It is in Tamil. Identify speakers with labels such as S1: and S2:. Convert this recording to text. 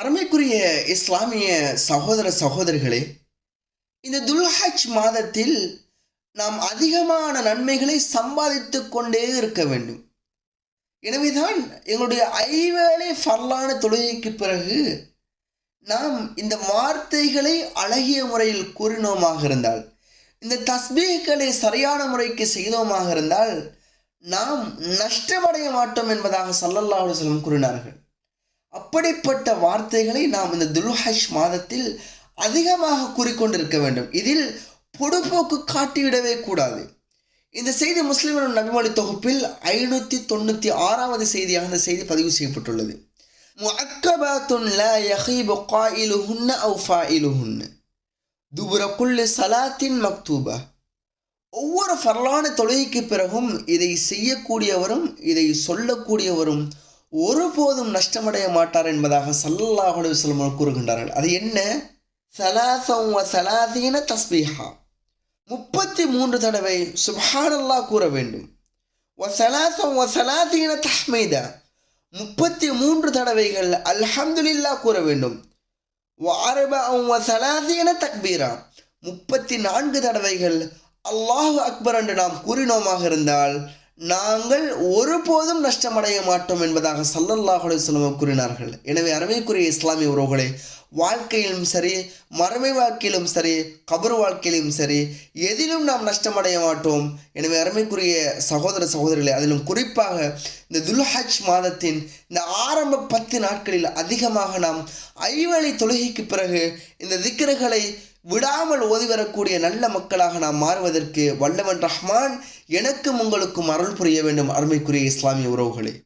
S1: அருமைக்குரிய இஸ்லாமிய சகோதர சகோதரிகளே, இந்த துல்ஹஜ் மாதத்தில் நாம் அதிகமான நன்மைகளை சம்பாதித்துக் கொண்டே இருக்க வேண்டும். எனவேதான் எங்களுடைய ஐவேளை ஃபர்லான தொழுகைக்கு பிறகு நாம் இந்த வார்த்தைகளை அழகிய முறையில் கூறினோமாக இருந்தால், இந்த தஸ்பீஹ்களை சரியான முறைக்கு செய்தோமாக இருந்தால் நாம் நஷ்டமடைய மாட்டோம் என்பதாக ஸல்லல்லாஹு அலைஹி வஸல்லம் கூறினார்கள். அப்படிப்பட்ட வார்த்தைகளை நாம் இந்த துல்ஹஜ் மாதத்தில் அதிகமாக கூறிக்கொண்டிருக்க வேண்டும். இதில் பொடுபோக்கு காட்டிவிடவே கூடாது. இந்த செய்தி முஸ்லிம்களின் நபிமொழி தொகுப்பில் 596வது செய்தியாக இந்த செய்தி பதிவு செய்யப்பட்டுள்ளது. முஅக்கபாத்துன் லா யஹீபு காயிலுஹுன்ன அவ் ஃபாயிலுஹுன்ன துபுர குல்லி ஸலாத்தின் மக்தூபா. ஒவ்வொரு ஃபர்லான தொழுகைக்கு பிறகும் இதை செய்யக்கூடியவரும் இதை சொல்லக்கூடியவரும் ஒருபோதும் நஷ்டமடைய மாட்டார் என்பதாக ஸல்லல்லாஹு அலைஹி வஸல்லம் கூறுகின்றார்கள். அது என்ன? ஸலாஸன் வ ஸலாஸீன தஸ்பீஹா, 33 தடவை சுப்ஹானல்லாஹ் கூற வேண்டும். வ ஸலாஸன் வ ஸலாஸீன தஹ்மீதா, 33 தடவைகள் அல்ஹம்துலில்லாஹ் கூற வேண்டும். வ அர்பஅன் வ ஸலாஸீன தக்பீரா, 34 தடவைகள் அல்லாஹு அக்பர் என்று நாம் கூறினோமாக இருந்தால் நாங்கள் ஒருபோதும் நஷ்டமடைய மாட்டோம் என்பதாக ஸல்லல்லாஹு அலைஹி வஸல்லம் கூறினார்கள். எனவே அருமைக்குரிய இஸ்லாமிய உறவுகளே, வாழ்க்கையிலும் சரி, மறுமை வாழ்க்கையிலும் சரி, கபர் வாழ்க்கையிலும் சரி, எதிலும் நாம் நஷ்டமடைய மாட்டோம். எனவே அருமைக்குரிய சகோதர சகோதரிகளே, அதிலும் குறிப்பாக இந்த துல்ஹஜ் மாதத்தின் இந்த ஆரம்ப 10 நாட்களில் அதிகமாக நாம் ஐவேளை தொழுகைக்கு பிறகு இந்த திக்ருகளை விடாமல் ஓதி வரக்கூடிய நல்ல மக்களாக நாம் மாறுவதற்கு வல்லவன் ரஹ்மான் எனக்கும் உங்களுக்கும் அருள் புரிய வேண்டும். அருமைக்குரிய இஸ்லாமிய உறவுகளே.